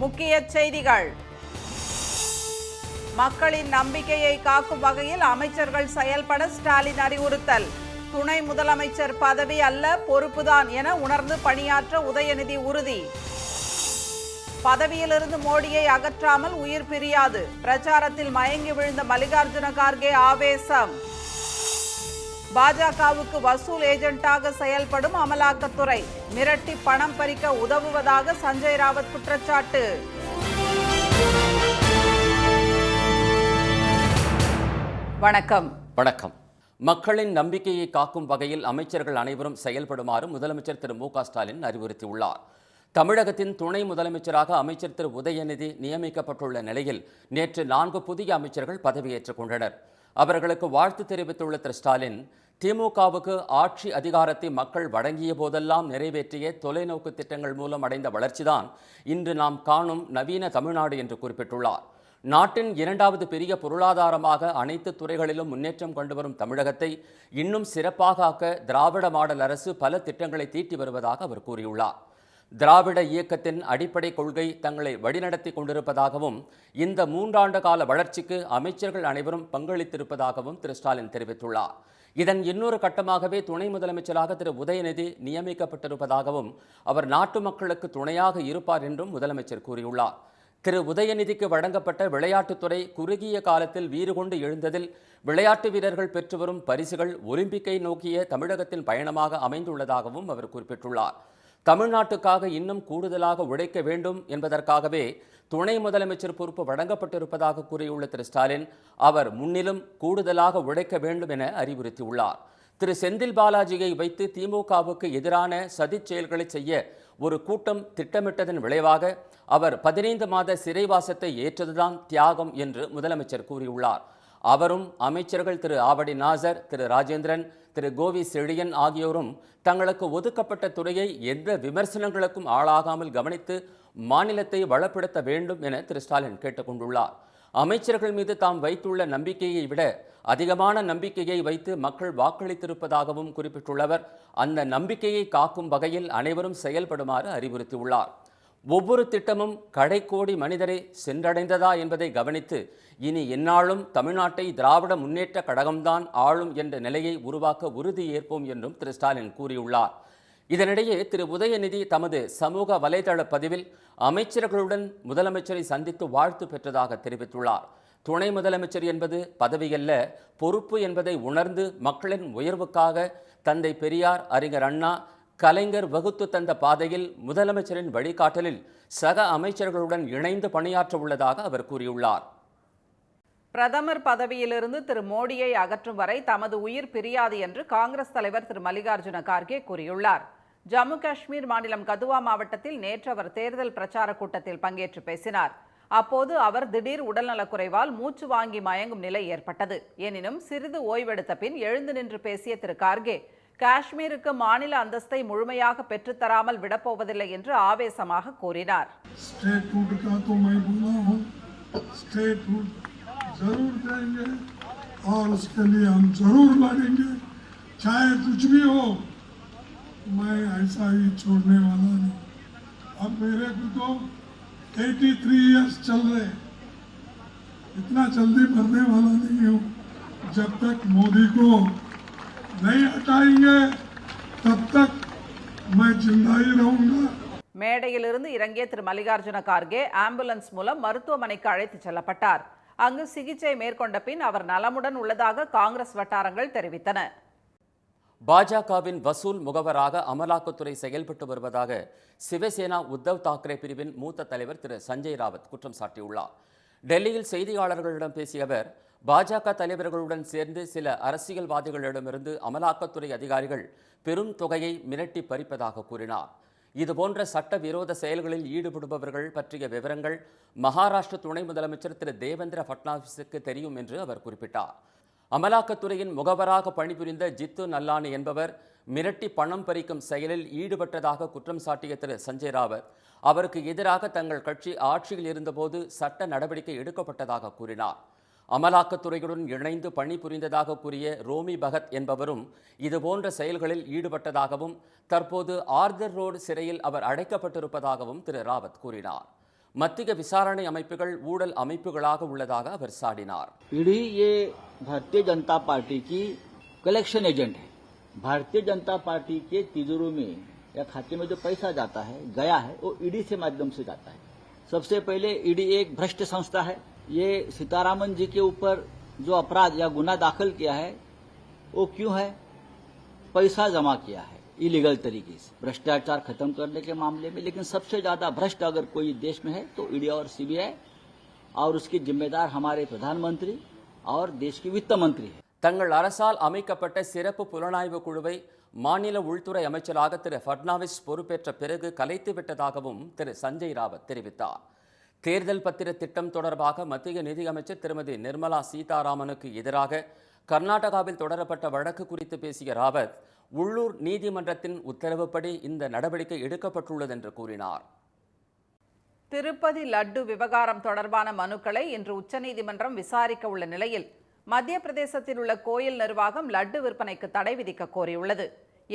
முக்கிய செய்திகள். மக்களின் நம்பிக்கையை காக்கும் வகையில் அமைச்சர்கள் செயல்பட ஸ்டாலின் அறிவுறுத்தல். துணை முதலமைச்சர் பதவி அல்ல, பொறுப்புதான் என உணர்ந்து பணியாற்ற உதயநிதி உறுதி. பதவியிலிருந்து மோடியை அகற்றாமல் உயிர் பிரியாது. பிரச்சாரத்தில் மயங்கி விழுந்த மல்லிகார்ஜுன கார்கே ஆவேசம். பாஜகவுக்கு வசூல் ஏஜென்ட்டாக செயல்படும் அமலாக்கத்துறை மிரட்டி பணம் பறிக்க உதவுவதாக சஞ்சய் ராவத் குற்றச்சாட்டு. வணக்கம். வணக்கம். மக்களின் நம்பிக்கையை காக்கும் வகையில் அமைச்சர்கள் அனைவரும் செயல்படுமாறு முதலமைச்சர் திரு மு.க. ஸ்டாலின் அறிவுறுத்தியுள்ளார். தமிழகத்தின் துணை முதலமைச்சராக அமைச்சர் திரு உதயநிதி நியமிக்கப்பட்டுள்ள நிலையில் நேற்று 4 புதிய அமைச்சர்கள் பதவியேற்றுக் கொண்டனர். அவர்களுக்கு வாழ்த்து தெரிவித்துள்ள திரு ஸ்டாலின், திமுகவுக்கு ஆட்சி அதிகாரத்தை மக்கள் வழங்கிய போதெல்லாம் நிறைவேற்றிய தொலைநோக்கு திட்டங்கள் மூலம் அடைந்த வளர்ச்சிதான் இன்று நாம் காணும் நவீன தமிழ்நாடு என்று குறிப்பிட்டுள்ளார். நாட்டின் 2வது பெரிய பொருளாதாரமாக அனைத்து துறைகளிலும் முன்னேற்றம் கொண்டு வரும் தமிழகத்தை இன்னும் சிறப்பாக ஆக்க திராவிட மாடல் அரசு பல திட்டங்களை தீட்டி வருவதாக அவர் கூறியுள்ளார். திராவிட இயக்கத்தின் அடிப்படை கொள்கை தங்களை வழிநடத்தி கொண்டிருப்பதாகவும் இந்த 3 ஆண்டு கால வளர்ச்சிக்கு அமைச்சர்கள் அனைவரும் பங்களித்திருப்பதாகவும் திரு ஸ்டாலின் தெரிவித்துள்ளார். இதன் இன்னொரு கட்டமாகவே துணை முதலமைச்சராக திரு உதயநிதி நியமிக்கப்பட்டிருப்பதாகவும் அவர் நாட்டு மக்களுக்கு துணையாக இருப்பார் என்றும் முதலமைச்சர் கூறியுள்ளார். திரு உதயநிதிக்கு வழங்கப்பட்ட விளையாட்டுத்துறை குறுகிய காலத்தில் வீறு கொண்டு எழுந்ததில் விளையாட்டு வீரர்கள் பெற்று வரும் பரிசுகள் ஒலிம்பிக்கை நோக்கிய தமிழகத்தின் பயணமாக அமைந்துள்ளதாகவும் அவர் குறிப்பிட்டுள்ளார். தமிழ்நாட்டுக்காக இன்னும் கூடுதலாக உழைக்க வேண்டும் என்பதற்காகவே துணை முதலமைச்சர் பொறுப்பு வழங்கப்பட்டிருப்பதாக கூறியுள்ள திரு ஸ்டாலின், அவர் முன்னிலும் கூடுதலாக உழைக்க வேண்டும் என அறிவுறுத்தியுள்ளார். திரு செந்தில் பாலாஜியை வைத்து திமுகவுக்கு எதிரான சதி செயல்களை செய்ய ஒரு கூட்டம் திட்டமிட்டதன் விளைவாக அவர் 15 மாத சிறைவாசத்தை ஏற்றதுதான் தியாகம் என்று முதலமைச்சர் கூறியுள்ளார். அவரும் அமைச்சர்கள் திரு ஆவடி நாசர், திரு ராஜேந்திரன், திரு கோவி செழியன் ஆகியோரும் தங்களுக்கு ஒதுக்கப்பட்ட துறையை எந்த விமர்சனங்களுக்கும் ஆளாகாமல் கவனித்து மாநிலத்தை வளப்படுத்த வேண்டும் என திரு ஸ்டாலின் கேட்டுக்கொண்டுள்ளார். அமைச்சர்கள் மீது தாம் வைத்துள்ள நம்பிக்கையை விட அதிகமான நம்பிக்கையை வைத்து மக்கள் வாக்களித்திருப்பதாகவும் குறிப்பிட்டுள்ளவர் அந்த நம்பிக்கையை காக்கும் வகையில் அனைவரும் செயல்படுமாறு அறிவுறுத்தியுள்ளார். ஒவ்வொரு திட்டமும் கடைக்கோடி மனிதரை சென்றடைந்ததா என்பதை கவனித்து இனி எந்நாளும் தமிழ்நாட்டை திராவிட முன்னேற்ற கழகம்தான் ஆளும் என்ற நிலையை உருவாக்க உறுதி ஏற்போம் என்றும் திரு ஸ்டாலின் கூறியுள்ளார். இதனிடையே திரு உதயநிதி தமது சமூக வலைதள பதிவில் அமைச்சர்களுடன் முதலமைச்சரை சந்தித்து வாழ்த்து பெற்றதாக தெரிவித்துள்ளார். துணை முதலமைச்சர் என்பது பதவியல்ல, பொறுப்பு என்பதை உணர்ந்து மக்களின் உயர்வுக்காக தந்தை பெரியார், அறிஞர் அண்ணா, கலைஞர் வகுத்து தந்த பாதையில் முதலமைச்சரின் வழிகாட்டலில் சக அமைச்சர்களுடன் இணைந்து பணியாற்ற உள்ளதாக அவர் கூறியுள்ளார். பிரதமர் பதவியிலிருந்து திரு மோடியை அகற்றும் வரை தமது உயிர் பிரியாது என்று காங்கிரஸ் தலைவர் திரு மல்லிகார்ஜுன கார்கே கூறியுள்ளார். ஜம்மு காஷ்மீர் மாநிலம் கதுவா மாவட்டத்தில் நேற்று அவர் தேர்தல் பிரச்சார கூட்டத்தில் பங்கேற்று பேசினார். அப்போது அவர் திடீர் உடல்நலக்குறைவால் மூச்சு வாங்கி மயங்கும் நிலை ஏற்பட்டது. எனினும் சிறிது ஓய்வெடுத்த பின் எழுந்து நின்று பேசிய திரு கார்கே, காஷ்மீருக்கு மாநில அந்தஸ்தை முழுமையாக பெற்றுத்தராமல் விடப்போவதில்லை என்று ஆவேசமாக கூறினார். जरूर देंगे और उसके लिए हम जरूर लड़ेंगे, चाहे कुछ भी हो। मैं ऐसा ही छोड़ने वाला नहीं। अब मेरे को तो 83 इयर्स चल रहे, इतना जल्दी मरने वाला नहीं हूँ। जब तक मोदी को नहीं हटाएंगे तब तक मैं जिंदा ही रहूंगा. மேடையிலிருந்து இறங்கிய திரு மல்லிகார்ஜுன கார்கே ஆம்புலன்ஸ் மூலம் மருத்துவமனைக்கு அழைத்துச் செல்லப்பட்டார். அங்கு சிகிச்சை மேற்கொண்ட பின் அவர் நலமுடன் உள்ளதாக காங்கிரஸ் வட்டாரங்கள் தெரிவித்தன. பாஜகவின் வசூல் முகவராக அமலாக்கத்துறை செயல்பட்டு வருவதாக சிவசேனா உத்தவ் தாக்கரே பிரிவின் மூத்த தலைவர் திரு சஞ்சய் ராவத் குற்றம் சாட்டியுள்ளார். டெல்லியில் செய்தியாளர்களிடம் பேசிய அவர், பாஜக தலைவர்களுடன் சேர்ந்து சில அரசியல்வாதிகளிடமிருந்து அமலாக்கத்துறை அதிகாரிகள் பெரும் தொகையை மிரட்டி பறிப்பதாக கூறினார். இதுபோன்ற சட்டவிரோத செயல்களில் ஈடுபடுபவர்கள் பற்றிய விவரங்கள் மகாராஷ்டிர துணை முதலமைச்சர் திரு தேவேந்திர ஃபட்னாவிஸுக்கு தெரியும் என்று அவர் குறிப்பிட்டார். அமலாக்கத்துறையின் முகவராக பணிபுரிந்த ஜித்து நல்லானி என்பவர் மிரட்டி பணம் பறிக்கும் செயலில் ஈடுபட்டதாக குற்றம் சாட்டிய திரு சஞ்சய் ராவத், அவருக்கு எதிராக தங்கள் கட்சி ஆட்சியில் இருந்தபோது சட்ட நடவடிக்கை எடுக்கப்பட்டதாக கூறினார். அமலாக்கத்துறையுடன் இணைந்து பணிபுரிந்ததாக கூறிய ரோமி பகத் என்பவரும் இதுபோன்ற செயல்களில் ஈடுபட்டதாகவும் தற்போது ஆர்தர் ரோடு சிறையில் அவர் அடைக்கப்பட்டிருப்பதாகவும் திரு ராவத் கூறினார். மத்திய விசாரணை அமைப்புகள் ஊழல் அமைப்புகளாக உள்ளதாக அவர் சாடினார். ईडी ये भारतीय जनता पार्टी की कलेक्शन एजेंट है। भारतीय जनता पार्टी के तिजोरी में या खाते में जो पैसा जाता है गया है वो ईडी से माध्यम से जाता है। सबसे पहले ईडी एक भ्रष्ट संस्था है। ये सीतारामन जी के ऊपर जो अपराध या गुना दाखिल किया है वो क्यों है? पैसा जमा किया है इलीगल तरीके से, भ्रष्टाचार खत्म करने के मामले में। लेकिन सबसे ज्यादा भ्रष्ट अगर कोई देश में है तो ईडी और सीबीआई, और उसके जिम्मेदार हमारे प्रधानमंत्री और देश के वित्त मंत्री है। தங்கள் அரசால் அமைக்கப்பட்ட சிறப்பு புலனாய்வு குழுவை மாநில உள்துறை அமைச்சராக திரு ஃபட்னாவிஸ் பொறுப்பேற்ற பிறகு கலைத்து விட்டதாகவும் திரு சஞ்சய் ராவத் தெரிவித்தார். தேர்தல் பத்திர திட்டம் தொடர்பாக மத்திய நிதியமைச்சர் திருமதி நிர்மலா சீதாராமனுக்கு எதிராக கர்நாடகாவில் தொடரப்பட்ட வழக்கு குறித்து பேசிய ராவத், உள்ளூர் நீதிமன்றத்தின் உத்தரவுப்படி இந்த நடவடிக்கை எடுக்கப்பட்டுள்ளது என்று கூறினார். திருப்பதி லட்டு விவகாரம் தொடர்பான மனுக்களை இன்று உச்சநீதிமன்றம் விசாரிக்க உள்ள நிலையில் மத்திய பிரதேசத்தில் உள்ள கோயில் நிர்வாகம் லட்டு விற்பனைக்கு தடை விதிக்க கோரியுள்ளது.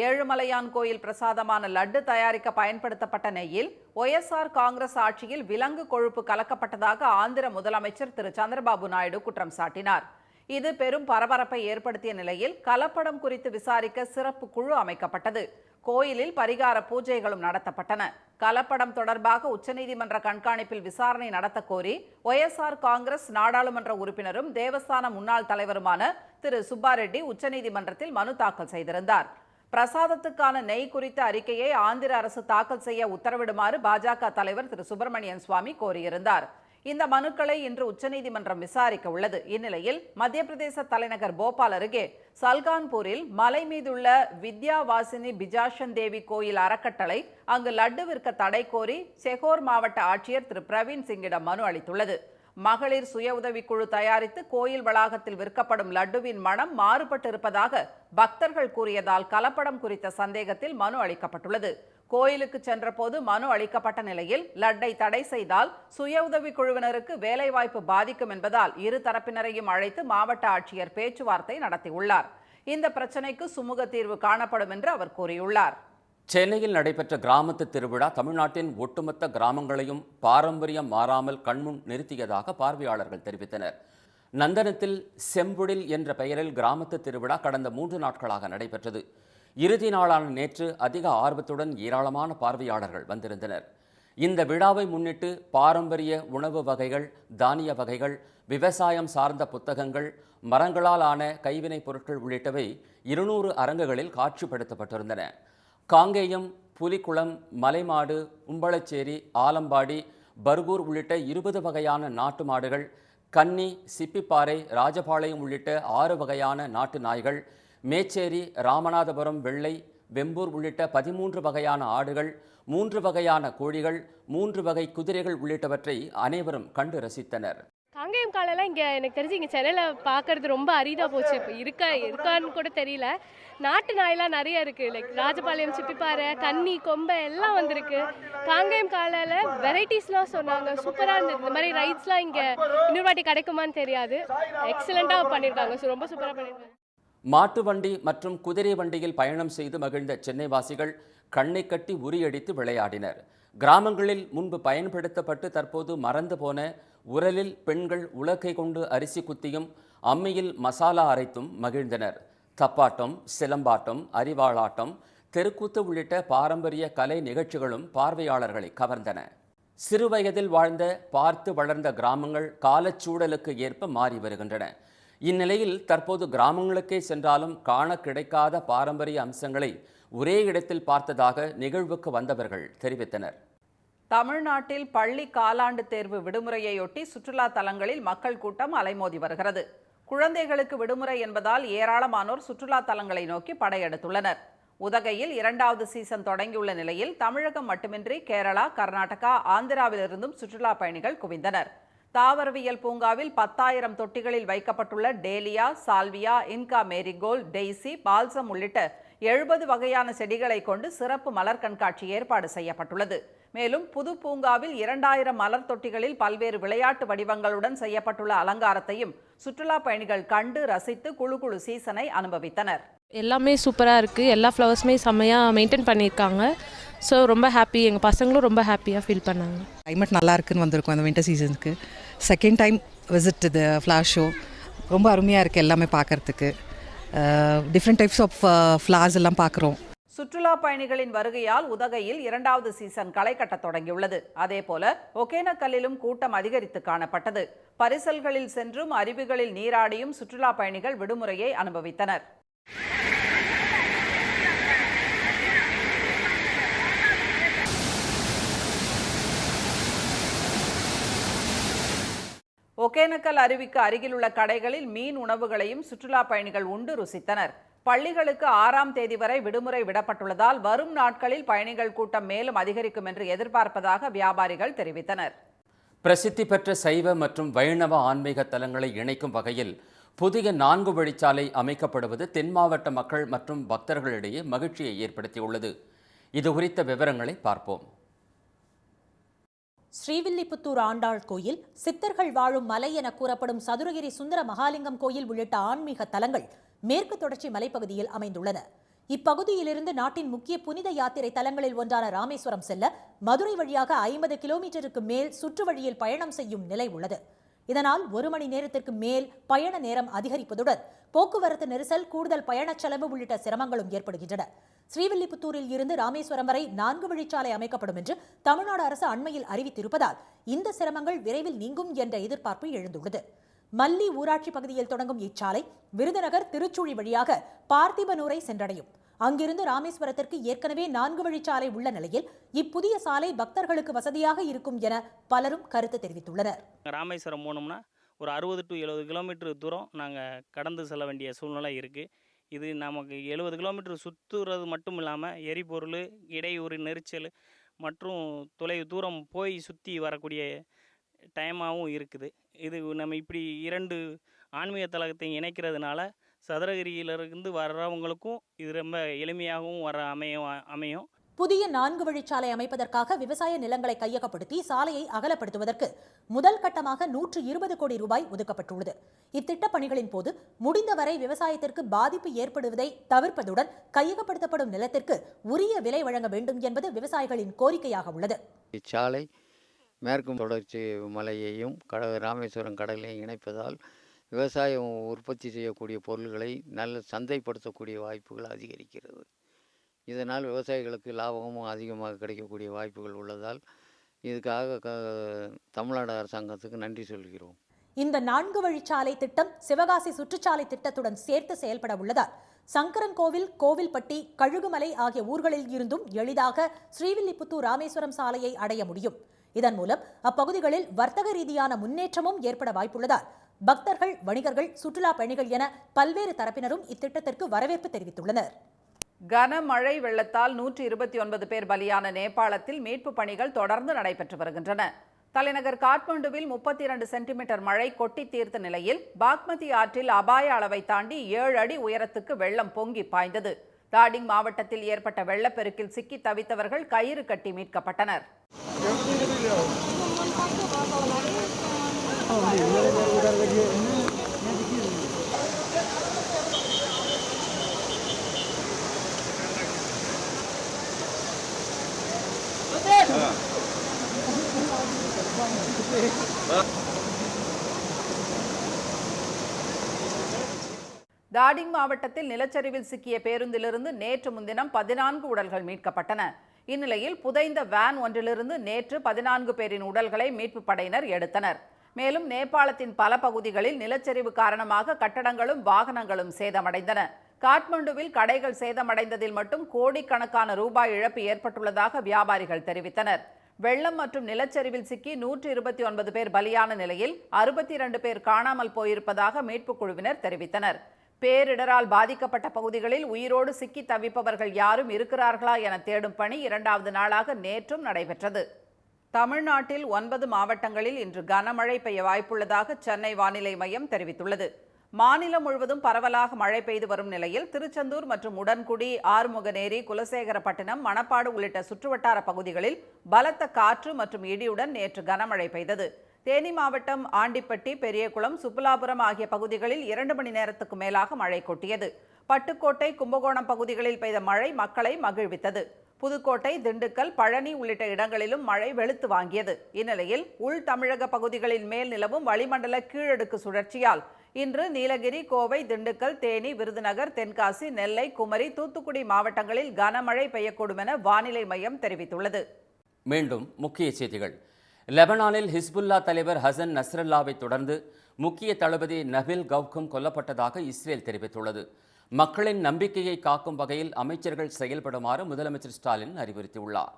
ஏழுமலையான் கோயில் பிரசாதமான லட்டு தயாரிக்க பயன்படுத்தப்பட்ட நெய்யில் ஒய்எஸ்ஆர் காங்கிரஸ் ஆட்சியில் விலங்கு கொழுப்பு கலக்கப்பட்டதாக ஆந்திர முதலமைச்சர் திரு சந்திரபாபு நாயுடு குற்றம் சாட்டினார். இது பெரும் பரபரப்பை ஏற்படுத்திய நிலையில் கலப்படம் குறித்து விசாரிக்க சிறப்பு குழு அமைக்கப்பட்டது. கோயிலில் பரிகார பூஜைகளும் நடத்தப்பட்டன. கலப்படம் தொடர்பாக உச்சநீதிமன்ற கண்காணிப்பில் விசாரணை நடத்த கோரி ஒய்எஸ்ஆர் காங்கிரஸ் நாடாளுமன்ற உறுப்பினரும் தேவஸ்தான முன்னாள் தலைவருமான திரு சுப்பாரெட்டி உச்சநீதிமன்றத்தில் மனு தாக்கல் செய்திருந்தார். பிரசாதத்துக்கான நெய் குறித்த அறிக்கையை ஆந்திர அரசு தாக்கல் செய்ய உத்தரவிடுமாறு பாஜக தலைவர் திரு சுப்பிரமணியன் சுவாமி கோரியிருந்தார். இந்த மனுக்களை இன்று உச்சநீதிமன்றம் விசாரிக்க உள்ளது. இந்நிலையில் மத்திய பிரதேச தலைநகர் போபால் அருகே சல்கான்பூரில் மலை மீதுள்ள வித்யாவாசினி பிஜாஷன் தேவி கோயில் அறக்கட்டளை அங்கு லட்டு விற்க தடை கோரி செகோர் மாவட்ட ஆட்சியர் திரு பிரவீன் சிங்கிடம் மனு அளித்துள்ளது. மகளிர் சுய உதவிக்குழு தயாரித்து கோயில் வளாகத்தில் விற்கப்படும் லட்டுவின் மனம் மாறுபட்டு இருப்பதாக பக்தர்கள் கூறியதால் கலப்படம் குறித்த சந்தேகத்தில் மனு அளிக்கப்பட்டுள்ளது. கோயிலுக்கு சென்றபோது மனு அளிக்கப்பட்ட நிலையில் லட்டை தடை செய்தால் சுய உதவி குழுவினருக்கு வேலைவாய்ப்பு பாதிக்கும் என்பதால் இரு தரப்பினரையும் அழைத்து மாவட்ட ஆட்சியர் பேச்சுவார்த்தை நடத்தியுள்ளார். இந்த பிரச்சனைக்கு சுமூக தீர்வு காணப்படும் என்று அவர் கூறியுள்ளார். சென்னையில் நடைபெற்ற கிராமத்து திருவிழா தமிழ்நாட்டின் ஒட்டுமொத்த கிராமங்களையும் பாரம்பரியம் மாறாமல் கண்முன் நிறுத்தியதாக பார்வையாளர்கள் தெரிவித்தனர். நந்தனத்தில் செம்புடில் என்ற பெயரில் கிராமத்து திருவிழா கடந்த 3 நாட்களாக நடைபெற்றது. இறுதி நாளான நேற்று அதிக ஆர்வத்துடன் ஏராளமான பார்வையாளர்கள் வந்திருந்தனர். இந்த விழாவை முன்னிட்டு பாரம்பரிய உணவு வகைகள், தானிய வகைகள், விவசாயம் சார்ந்த புத்தகங்கள், மரங்களால் ஆன கைவினைப் பொருட்கள் உள்ளிட்டவை 200 அரங்குகளில் காட்சிப்படுத்தப்பட்டிருந்தன. காங்கேயம், புலிக்குளம், மலைமாடு, உம்பளச்சேரி, ஆலம்பாடி, பர்கூர் உள்ளிட்ட 20 வகையான நாட்டு மாடுகள், கன்னி, சிப்பிப்பாறை, ராஜபாளையம் உள்ளிட்ட 6 வகையான நாட்டு நாய்கள், மேச்சேரி, ராமநாதபுரம் வெள்ளை, வெம்பூர் உள்ளிட்ட 13 வகையான ஆடுகள், 3 வகையான கோழிகள், 3 வகை குதிரைகள் உள்ளிட்டவற்றை அனைவரும் கண்டு ரசித்தனர். காங்கேயம் காலெல்லாம் இங்கே எனக்கு தெரிஞ்சு இங்கே சென்னையில் பார்க்கறது ரொம்ப அரிதாக போச்சு. இப்போ இருக்கான்னு கூட தெரியல. நாட்டு நாயெல்லாம் நிறைய இருக்குது. லைக் ராஜபாளையம், சிப்பிப்பாறை, கன்னி, கொம்பை எல்லாம் வந்திருக்கு. காங்கேயம் காலையில் வெரைட்டிஸ்லாம் சொன்னாங்க, சூப்பராக இருந்தது. இந்த மாதிரி ரைட்ஸ்லாம் இங்கே இன்னொரு வாட்டி கிடைக்குமான்னு தெரியாது. எக்ஸலண்ட்டாக பண்ணியிருக்காங்க. ஸோ ரொம்ப சூப்பராக பண்ணியிருக்காங்க. மாட்டு வண்டி மற்றும் குதிரை வண்டியில் பயணம் செய்து மகிழ்ந்த சென்னைவாசிகள் கண்ணை கட்டி உரியடித்து விளையாடினர். கிராமங்களில் முன்பு பயன்படுத்தப்பட்டு தற்போது மறந்து போன உரலில் பெண்கள் உலக்கை கொண்டு அரிசி குத்தியும் அம்மியில் மசாலா அரைத்தும் மகிழ்ந்தனர். தப்பாட்டம், சிலம்பாட்டம், அரிவாளாட்டம், தெருக்கூத்து உள்ளிட்ட பாரம்பரிய கலை நிகழ்ச்சிகளும் பார்வையாளர்களை கவர்ந்தன. சிறுவயதில் வாழ்ந்த, பார்த்து வளர்ந்த கிராமங்கள் காலச்சூழலுக்கு ஏற்ப மாறி வருகின்றன. இந்நிலையில் தற்போது கிராமங்களுக்கே சென்றாலும் காண கிடைக்காத பாரம்பரிய அம்சங்களை ஒரே இடத்தில் பார்த்ததாக நிகழ்வுக்கு வந்தவர்கள் தெரிவித்தனர். தமிழ்நாட்டில் பள்ளி காலாண்டு தேர்வு விடுமுறையொட்டி சுற்றுலா தலங்களில் மக்கள் கூட்டம் அலைமோதி வருகிறது. குழந்தைகளுக்கு விடுமுறை என்பதால் ஏராளமானோர் சுற்றுலா தலங்களை நோக்கி படையெடுத்துள்ளனர். உதகையில் 2வது சீசன் தொடங்கியுள்ள நிலையில் தமிழகம் மட்டுமின்றி கேரளா, கர்நாடகா, ஆந்திராவிலிருந்தும் சுற்றுலா பயணிகள் குவிந்தனர். தாவரவியல் பூங்காவில் 10,000 தொட்டிகளில் வைக்கப்பட்டுள்ள dahlia, salvia, Inca marigold, Daisy, balsam உள்ளிட்ட 70 வகையான செடிகளை கொண்டு சிறப்பு மலர் கண்காட்சி ஏற்பாடு செய்யப்பட்டுள்ளது. மேலும் புது பூங்காவில் 2000 மலர் தொட்டிகளில் பல்வேறு விளையாட்டு வடிவங்களுடன் செய்யப்பட்டுள்ள அலங்காரத்தையும் சுற்றுலா பயணிகள் கண்டு ரசித்து குழு சீசனை அனுபவித்தனர். எல்லாமே சூப்பராக இருக்குது. எல்லா ஃப்ளவர்ஸுமே செம்மையாக மெயின்டைன் பண்ணியிருக்காங்க. ஸோ ரொம்ப ஹாப்பி, எங்கள் பசங்களும் ரொம்ப ஹாப்பியாக ஃபீல் பண்ணாங்க. கிளைமேட் நல்லா இருக்குன்னு வந்திருக்கோம் அந்த வின்டர் சீசனுக்கு. செகண்ட் டைம் விசிட் இது ஃப்ளார் ஷோ. ரொம்ப அருமையாக இருக்குது எல்லாமே பார்க்குறதுக்கு. டிஃப்ரெண்ட் டைப்ஸ் ஆஃப் ஃப்ளார்ஸ் எல்லாம் பார்க்குறோம். சுற்றுலா பயணிகளின் வருகையால் உதகையில் 2வது சீசன் களை கட்ட தொடங்கியுள்ளது. அதேபோல ஒகேனக்கல்லிலும் கூட்டம் அதிகரித்து காணப்பட்டது. பரிசல்களில் சென்றும் அருவிகளில் நீராடியும் சுற்றுலா பயணிகள் விடுமுறையை அனுபவித்தனர். ஒகேனக்கல் அருவிக்கு அருகிலுள்ள கடைகளில் மீன் உணவுகளையும் சுற்றுலா பயணிகள் உண்டு ருசித்தனர். பள்ளிகளுக்கு 6ஆம் தேதி வரை விடுமுறை விடப்பட்டுள்ளதால் வரும் நாட்களில் பயணிகள் கூட்டம் மேலும் அதிகரிக்கும் என்று எதிர்பார்ப்பதாக வியாபாரிகள் தெரிவித்தனர். பிரசித்தி பெற்ற சைவ மற்றும் வைணவ ஆன்மீக தலங்களை இணைக்கும் வகையில் புதிய 4 வழிச்சாலை அமைக்கப்படுவது தென் மாவட்ட மக்கள் மற்றும் பக்தர்களிடையே மகிழ்ச்சியை ஏற்படுத்தியுள்ளது. இது குறித்த விவரங்களை பார்ப்போம். ஸ்ரீவில்லிபுத்தூர் ஆண்டாள் கோயில், சித்தர்கள் வாழும் மலை என கூறப்படும் சதுரகிரி சுந்தர மகாலிங்கம் கோயில் உள்ளிட்ட ஆன்மீக தலங்கள் மேற்கு தொடர்ச்சி மலைப்பகுதியில் அமைந்துள்ளன. இப்பகுதியிலிருந்து நாட்டின் முக்கிய புனித யாத்திரை தலங்களில் ஒன்றான ராமேஸ்வரம் செல்ல மதுரை வழியாக 50 கிலோமீட்டருக்கு மேல் சுற்று வழியில் பயணம் செய்யும் நிலை உள்ளது. இதனால் 1 மணி நேரத்திற்கு மேல் பயண நேரம் அதிகரிப்பதுடன் போக்குவரத்து நெரிசல், கூடுதல் பயணச் செலவு உள்ளிட்ட சிரமங்களும் ஏற்படுகின்றன. ஸ்ரீவில்லிபுத்தூரில் இருந்து ராமேஸ்வரம் வரை 4 வழிச்சாலை அமைக்கப்படும் என்று தமிழ்நாடு அரசு அண்மையில் அறிவித்திருப்பதால் இந்த சிரமங்கள் விரைவில் நீங்கும் என்ற எதிர்பார்ப்பு எழுந்துள்ளது. மல்லி ஊராட்சி பகுதியில் தொடங்கும் இச்சாலை விருதுநகர், திருச்சுழி வழியாக பார்த்திபனூரை சென்றடையும். அங்கிருந்து ராமேஸ்வரத்திற்கு ஏற்கனவே 4 வழிச்சாலை உள்ள நிலையில் இப்புதிய சாலை பக்தர்களுக்கு வசதியாக இருக்கும் என பலரும் கருத்து தெரிவித்துள்ளனர். ராமேஸ்வரம் போனோம்னா ஒரு 60 to 70 கிலோமீட்டர் தூரம் நாங்கள் கடந்து செல்ல வேண்டிய சூழ்நிலை இருக்குது. இது நமக்கு 70 கிலோமீட்டர் சுற்றுறது மட்டும் இல்லாமல் எரிபொருள், இடையூறு, நெரிச்சல் மற்றும் தொலைவு தூரம் போய் சுற்றி வரக்கூடிய டைமாகவும் இருக்குது. இது நம்ம இப்படி 2 ஆன்மீக தலத்தை இணைக்கிறதுனால சதுரகிரியிலிருந்து வர்றவங்களுக்கும் இது ரொம்ப எளிமையாகவும் அமையும். புதிய 4 வழிச்சாலை அமைப்பதற்காக விவசாய நிலங்களை கையகப்படுத்தி சாலையை அகலப்படுத்துவதற்கு முதல் கட்டமாக 120 கோடி ரூபாய் ஒதுக்கப்பட்டுள்ளது. இத்திட்ட பணிகளின் போது முடிந்தவரை விவசாயத்திற்கு பாதிப்பு ஏற்படுவதை தவிர்ப்பதுடன் கையகப்படுத்தப்படும் நிலத்திற்கு உரிய விலை வழங்க வேண்டும் என்பது விவசாயிகளின் கோரிக்கையாக உள்ளது. இச்சாலை மேற்கு தொடர்ச்சி மலையையும் ராமேஸ்வரம் கடலையும் இணைப்பதால் விவசாயம் உற்பத்தி செய்யக்கூடிய பொருள்களை நல்ல சந்தைப்படுத்தக்கூடிய வாய்ப்புகள் அதிகரிக்கிறது. இதனால் விவசாயிகளுக்கு லாபமும் அதிகமாக கிடைக்கக்கூடிய வாய்ப்புகள் உள்ளதால் இதுக்காக தமிழ்நாடு அரசாங்கத்துக்கு நன்றி சொல்கிறோம். இந்த 4 வழிச்சாலை திட்டம் சிவகாசி சுற்றுச்சாலை திட்டத்துடன் சேர்த்து செயல்பட உள்ளதால் சங்கரன்கோவில், கோவில்பட்டி, கழுகுமலை ஆகிய ஊர்களில் இருந்தும் எளிதாக ஸ்ரீவில்லிபுத்தூர் ராமேஸ்வரம் சாலையை அடைய முடியும். இதன் மூலம் அப்பகுதிகளில் வர்த்தக ரீதியான முன்னேற்றமும் ஏற்பட வாய்ப்புள்ளதால் பக்தர்கள், வணிகர்கள், சுற்றுலா பயணிகள் என பல்வேறு தரப்பினரும் இத்திட்டத்திற்கு வரவேற்பு தெரிவித்துள்ளனர். கனமழை வெள்ளத்தால் 129 பேர் பலியான நேபாளத்தில் மீட்பு பணிகள் தொடர்ந்து நடைபெற்று வருகின்றன. தலைநகர் காட்மண்டுவில் 32 சென்டிமீட்டர் மழை கொட்டி தீர்த்த நிலையில் பாக்மதி ஆற்றில் அபாய அளவை தாண்டி 7 அடி உயரத்துக்கு வெள்ளம் பொங்கி பாய்ந்தது. தாடிங் மாவட்டத்தில் ஏற்பட்ட வெள்ளப்பெருக்கில் சிக்கி தவித்தவர்கள் கயிறு கட்டி மீட்கப்பட்டனர். தாடிங் மாவட்டத்தில் நிலச்சரிவில் சிக்கிய பேருந்திலிருந்து நேற்று முன்தினம் 14 உடல்கள் மீட்கப்பட்டன. இந்நிலையில் புதைந்த வேன் ஒன்றிலிருந்து நேற்று 14 பேரின் உடல்களை மீட்பு படையினர் எடுத்தனர். மேலும் நேபாளத்தின் பல பகுதிகளில் நிலச்சரிவு காரணமாக கட்டடங்களும் வாகனங்களும் சேதமடைந்தன. காட்மண்டுவில் கடைகள் சேதமடைந்ததில் மட்டும் கோடிக்கணக்கான ரூபாய் இழப்பு ஏற்பட்டுள்ளதாக வியாபாரிகள் தெரிவித்தனர். வெள்ளம் மற்றும் நிலச்சரிவில் சிக்கி 129 பேர் பலியான நிலையில் 62 பேர் காணாமல் போயிருப்பதாக மீட்புக் குழுவினர் தெரிவித்தனர். பேரிடரால் பாதிக்கப்பட்ட பகுதிகளில் உயிரோடு சிக்கி தவிப்பவர்கள் யாரும் இருக்கிறார்களா என தேடும் பணி 2வது நாளாக நேற்றும் நடைபெற்றது. தமிழ்நாட்டில் 9 மாவட்டங்களில் இன்று கனமழை பெய்ய வாய்ப்புள்ளதாக சென்னை வானிலை மையம் தெரிவித்துள்ளது. மாநிலம் முழுவதும் பரவலாக மழை பெய்து வரும் நிலையில் திருச்செந்தூர் மற்றும் உடன்குடி, ஆறுமுகநேரி, குலசேகரப்பட்டினம், மணப்பாடு உள்ளிட்ட சுற்றுவட்டார பகுதிகளில் பலத்த காற்று மற்றும் இடியுடன் நேற்று கனமழை பெய்தது. தேனி மாவட்டம் ஆண்டிப்பட்டி, பெரியகுளம், சுப்புலாபுரம் ஆகிய பகுதிகளில் 2 மணி நேரத்துக்கு மேலாக மழை கொட்டியது. பட்டுக்கோட்டை, கும்பகோணம் பகுதிகளில் பெய்த மழை மக்களை மகிழ்வித்தது. புதுக்கோட்டை, திண்டுக்கல், பழனி உள்ளிட்ட இடங்களிலும் மழை வெளுத்து வாங்கியது. இந்நிலையில் உள் தமிழக பகுதிகளின் மேல் நிலவும் வளிமண்டல கீழடுக்கு சுழற்சியால் இன்று நீலகிரி, கோவை, திண்டுக்கல், தேனி, விருதுநகர், தென்காசி, நெல்லை, குமரி, தூத்துக்குடி மாவட்டங்களில் கனமழை பெய்யக்கூடும் என வானிலை மையம் தெரிவித்துள்ளது. மீண்டும் முக்கிய செய்திகள். லெபனானில் ஹிஸ்புல்லா தலைவர் ஹசன் நஸ்ரல்லாவை தொடர்ந்து முக்கிய தளபதி நபில் கவுக்கும் கொல்லப்பட்டதாக இஸ்ரேல் தெரிவித்துள்ளது. மக்களின் நம்பிக்கையை காக்கும் வகையில் அமைச்சர்கள் செயல்படுமாறு முதலமைச்சர் ஸ்டாலின் அறிவுறுத்தியுள்ளார்.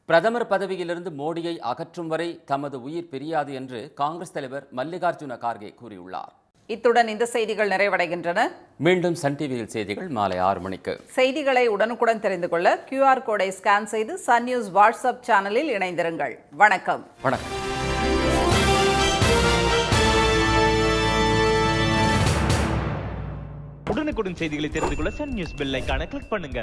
பிரதமர் பதவியிலிருந்து மோடியை அகற்றும் வரை தமது உயிர் பிரியாது என்று காங்கிரஸ் தலைவர் மல்லிகார்ஜுன கார்கே கூறியுள்ளார். இத்துடன் இந்த செய்திகள் நிறைவடைகின்றன. மீண்டும் சன் டிவியில் செய்திகள் மாலை 6 மணிக்கு. செய்திகளை உடனுக்குடன் தெரிந்து கொள்ள QR கோடை ஸ்கேன் செய்து சன் நியூஸ் வாட்ஸ்அப் சேனலில் இணைந்திருங்கள். வணக்கம். வணக்கம். உடனுக்குடன் செய்திகளை தெரிந்து கொள்ள சன் நியூஸ் பெல் ஐகானை கிளிக் பண்ணுங்க.